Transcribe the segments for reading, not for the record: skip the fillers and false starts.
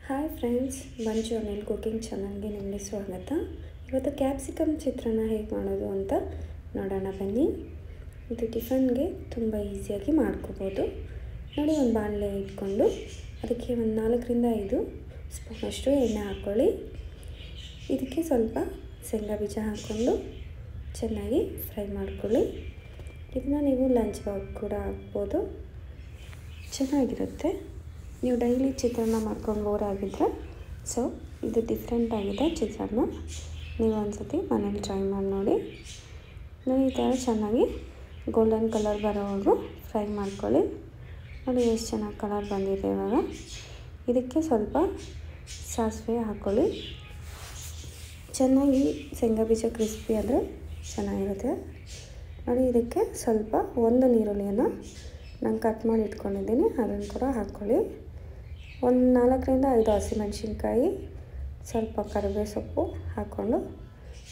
Hi friends, ಮಂಜು Anil cooking ಚಾನಲ್ಗೆ ನಿಮಗೆ ಸ್ವಾಗತ. ಇವತ್ತು ಕ್ಯಾಪ್ಸಿಕಮ್ ಚಿತ್ರಾನ್ನ ಹೇಗೆ ಮಾಡೋದು ಅಂತ ನೋಡೋಣ ಬನ್ನಿ. ಇದು ಟಿಫನ್ಗೆ ತುಂಬ ಈಸಿಯಾಗಿ ಮಾಡ್ಕೋಬೋದು. ನೋಡಿ, ಒಂದು ಬಾಣಲೆ ಇಟ್ಕೊಂಡು ಅದಕ್ಕೆ ಒಂದು 4-5 ಸ್ಪೂನಷ್ಟು ಎಣ್ಣೆ ಹಾಕ್ಕೊಳ್ಳಿ. ಇದಕ್ಕೆ ಸ್ವಲ್ಪ ಶೇಂಗಾ ಬೀಜ ಹಾಕ್ಕೊಂಡು ಚೆನ್ನಾಗಿ ಫ್ರೈ ಮಾಡ್ಕೊಳ್ಳಿ. ಇದನ್ನ ನೀವು ಲಂಚ್ ಬಾಕ್ಸ್ ಕೂಡ ಹಾಕ್ಬೋದು, ಚೆನ್ನಾಗಿರುತ್ತೆ. ನೀವು ಡೈಲಿ ಚಿತ್ರಾನ್ನ ಮಾಡ್ಕೊಂಡು ಬೋರ್ ಆಗಿದ್ದರೆ ಸೊ ಇದು ಡಿಫ್ರೆಂಟ್ ಆಗಿದೆ ಚಿತ್ರಾನ್ನ. ನೀವು ಒಂದ್ಸತಿ ಮನೇಲಿ ಟ್ರೈ ಮಾಡಿ ನೋಡಿ. ಈ ಥರ ಚೆನ್ನಾಗಿ ಗೋಲ್ಡನ್ ಕಲರ್ ಬರೋವರೆಗೂ ಫ್ರೈ ಮಾಡ್ಕೊಳ್ಳಿ. ನೋಡಿ ಎಷ್ಟು ಚೆನ್ನಾಗಿ ಕಲರ್ ಬಂದಿದೆ. ಇವಾಗ ಇದಕ್ಕೆ ಸ್ವಲ್ಪ ಸಾಸಿವೆ ಹಾಕ್ಕೊಳ್ಳಿ. ಚೆನ್ನಾಗಿ ಶೇಂಗಾ ಬೀಜ ಕ್ರಿಸ್ಪಿ ಆದರೆ ಚೆನ್ನಾಗಿರುತ್ತೆ. ನೋಡಿ, ಇದಕ್ಕೆ ಸ್ವಲ್ಪ ಒಂದು ಈರುಳ್ಳಿಯನ್ನು ನಾನು ಕಟ್ ಮಾಡಿ ಇಟ್ಕೊಂಡಿದ್ದೀನಿ, ಅದನ್ನು ಕೂಡ ಹಾಕ್ಕೊಳ್ಳಿ. ಒಂದು 4-5 ಹಸಿಮೆಣಸಿನ್ಕಾಯಿ, ಸ್ವಲ್ಪ ಕರಿಬೇವು ಸೊಪ್ಪು ಹಾಕ್ಕೊಂಡು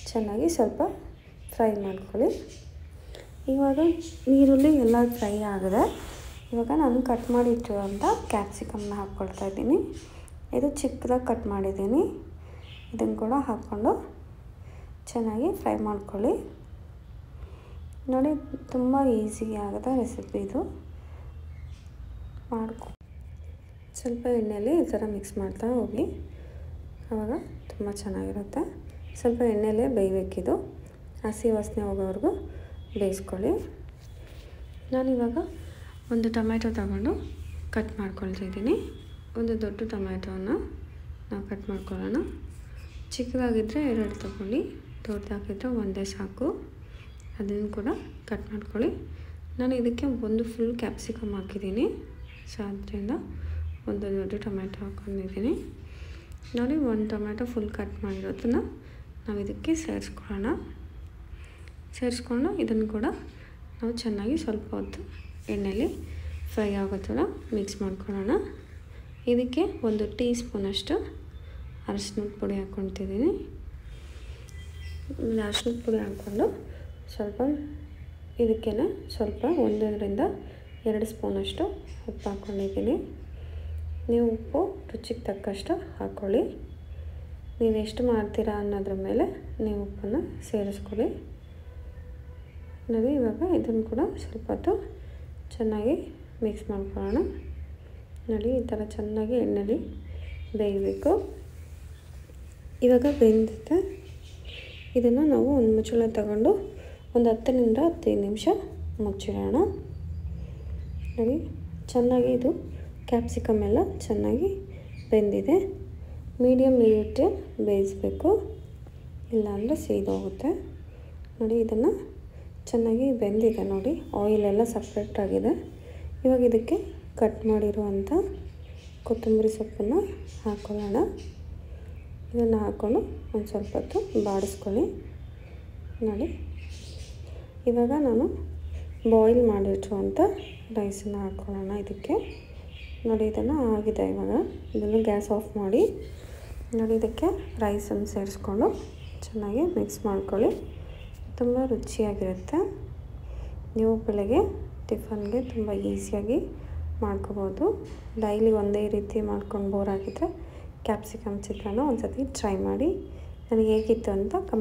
ಚೆನ್ನಾಗಿ ಸ್ವಲ್ಪ ಫ್ರೈ ಮಾಡ್ಕೊಳ್ಳಿ. ಇವಾಗ ಈರುಳ್ಳಿ ಎಲ್ಲ ಫ್ರೈ ಆಗಿದೆ. ಇವಾಗ ನಾನು ಕಟ್ ಮಾಡಿ ಇಟ್ಟಿರುವಂಥ ಕ್ಯಾಪ್ಸಿಕಮ್ನ ಹಾಕ್ಕೊಳ್ತಾ ಇದ್ದೀನಿ. ಇದು ಚಿಕ್ಕದಾಗಿ ಕಟ್ ಮಾಡಿದ್ದೀನಿ. ಇದನ್ನು ಕೂಡ ಹಾಕ್ಕೊಂಡು ಚೆನ್ನಾಗಿ ಫ್ರೈ ಮಾಡ್ಕೊಳ್ಳಿ. ನೋಡಿ, ತುಂಬ ಈಸಿಯಾಗಿ ಆಗುತ್ತೆ ರೆಸಿಪಿ ಇದು. ಸ್ವಲ್ಪ ಎಣ್ಣೆಯಲ್ಲಿ ಈ ಥರ ಮಿಕ್ಸ್ ಮಾಡ್ತಾ ಹೋಗಿ, ಆವಾಗ ತುಂಬ ಚೆನ್ನಾಗಿರುತ್ತೆ. ಸ್ವಲ್ಪ ಎಣ್ಣೆಯಲ್ಲೇ ಬೇಯಬೇಕಿದು, ಹಸಿ ವಾಸನೆ ಹೋಗೋವರೆಗೂ ಬೇಯಿಸ್ಕೊಳ್ಳಿ. ನಾನಿವಾಗ ಒಂದು ಟೊಮ್ಯಾಟೊ ತಗೊಂಡು ಕಟ್ ಮಾಡ್ಕೊಳ್ತಿದ್ದೀನಿ. ಒಂದು ದೊಡ್ಡ ಟೊಮ್ಯಾಟೋವನ್ನು ನಾವು ಕಟ್ ಮಾಡ್ಕೊಳ್ಳೋಣ. ಚಿಕ್ಕದಾಗಿದ್ದರೆ 2 ತಗೊಳ್ಳಿ, ದೊಡ್ಡದಾಗಿದ್ದರೆ ಒಂದೇ ಸಾಕು. ಅದನ್ನು ಕೂಡ ಕಟ್ ಮಾಡ್ಕೊಳ್ಳಿ. ನಾನು ಇದಕ್ಕೆ ಒಂದು ಫುಲ್ ಕ್ಯಾಪ್ಸಿಕಮ್ ಹಾಕಿದ್ದೀನಿ, ಸೊ ಅದರಿಂದ ಒಂದು ದೊಡ್ಡ ಟೊಮ್ಯಾಟೊ ಹಾಕ್ಕೊಂಡಿದ್ದೀನಿ. ನೋಡಿ, ಒಂದು ಟೊಮ್ಯಾಟೊ ಫುಲ್ ಕಟ್ ಮಾಡಿರೋದನ್ನು ನಾವು ಇದಕ್ಕೆ ಸೇರಿಸ್ಕೊಂಡು ಇದನ್ನು ಕೂಡ ನಾವು ಚೆನ್ನಾಗಿ ಸ್ವಲ್ಪ ಹೊತ್ತು ಎಣ್ಣೆಯಲ್ಲಿ ಫ್ರೈ ಆಗೋ ಥರ ಮಿಕ್ಸ್ ಮಾಡ್ಕೊಳ್ಳೋಣ. ಇದಕ್ಕೆ 1 ಟೀ ಸ್ಪೂನಷ್ಟು ಅರಶಿನದ ಪುಡಿ ಹಾಕ್ಕೊತಿದ್ದೀನಿ. ಅರಶಿನದ ಪುಡಿ ಹಾಕ್ಕೊಂಡು ಸ್ವಲ್ಪ ಇದಕ್ಕೆ ಸ್ವಲ್ಪ 1-2 ಸ್ಪೂನಷ್ಟು ಉಪ್ಪು ಹಾಕ್ಕೊಂಡಿದ್ದೀನಿ. ನೀವು ಉಪ್ಪು ರುಚಿಗೆ ತಕ್ಕಷ್ಟು ಹಾಕ್ಕೊಳ್ಳಿ. ನೀವು ಎಷ್ಟು ಮಾಡ್ತೀರಾ ಅನ್ನೋದ್ರ ಮೇಲೆ ನೀವು ಉಪ್ಪನ್ನು ಸೇರಿಸ್ಕೊಳ್ಳಿ. ನೋಡಿ, ಇವಾಗ ಇದನ್ನು ಕೂಡ ಸ್ವಲ್ಪ ಹೊತ್ತು ಚೆನ್ನಾಗಿ ಮಿಕ್ಸ್ ಮಾಡ್ಕೊಳ್ಳೋಣ. ನೋಡಿ, ಈ ಥರ ಚೆನ್ನಾಗಿ ಎಣ್ಣೆಲಿ ಬೇಯಬೇಕು. ಇವಾಗ ಬೆಂದಿದೆ. ಇದನ್ನು ನಾವು ಒಂದು ಮುಚ್ಚಳ ತಗೊಂಡು ಒಂದು 10-15 ನಿಮಿಷ ಮುಚ್ಚಿಡೋಣ. ನೋಡಿ, ಚೆನ್ನಾಗಿ ಇದು ಕ್ಯಾಪ್ಸಿಕಮ್ ಎಲ್ಲ ಚೆನ್ನಾಗಿ ಬೆಂದಿದೆ. ಮೀಡಿಯಮ್ ಇಟ್ಟು ಬೇಯಿಸಬೇಕು, ಇಲ್ಲಾಂದರೆ ಸೀದೋಗುತ್ತೆ. ನೋಡಿ, ಇದನ್ನು ಚೆನ್ನಾಗಿ ಬೆಂದಿದೆ. ನೋಡಿ, ಆಯಿಲೆಲ್ಲ ಸಪ್ರೇಟ್ ಆಗಿದೆ. ಇವಾಗ ಇದಕ್ಕೆ ಕಟ್ ಮಾಡಿರುವಂಥ ಕೊತ್ತಂಬರಿ ಸೊಪ್ಪನ್ನು ಹಾಕ್ಕೊಳ್ಳೋಣ. ಇದನ್ನು ಹಾಕ್ಕೊಂಡು ಒಂದು ಸ್ವಲ್ಪ ಹೊತ್ತು ಬಾಡಿಸ್ಕೊಳ್ಳಿ. ನೋಡಿ, ಇವಾಗ ನಾನು ಬಾಯ್ಲ್ ಮಾಡಿಟ್ಟಿರುವಂಥ ರೈಸನ್ನು ಹಾಕ್ಕೊಳ್ಳೋಣ ಇದಕ್ಕೆ. ನೋಡಿ, ಇದನ್ನು ಆಗಿದೆ. ಇವಾಗ ಇದನ್ನು ಗ್ಯಾಸ್ ಆಫ್ ಮಾಡಿ, ನೋಡಿ, ಇದಕ್ಕೆ ರೈಸನ್ನು ಸೇರಿಸ್ಕೊಂಡು ಚೆನ್ನಾಗಿ ಮಿಕ್ಸ್ ಮಾಡ್ಕೊಳ್ಳಿ. ತುಂಬ ರುಚಿಯಾಗಿರುತ್ತೆ. ನೀವು ಬೆಳಗ್ಗೆ ಟಿಫನ್ಗೆ ತುಂಬ ಈಸಿಯಾಗಿ ಮಾಡ್ಕೋಬೋದು. ಡೈಲಿ ಒಂದೇ ರೀತಿ ಮಾಡ್ಕೊಂಡು ಬೋರ್ ಆಗಿದ್ದರೆ ಕ್ಯಾಪ್ಸಿಕಮ್ ಚಿತ್ರಾನ್ನ ಒಂದು ಸತಿ ಟ್ರೈ ಮಾಡಿ. ನನಗೆ ಹೇಗಿತ್ತು ಅಂತ ಕಮೆಂಟ್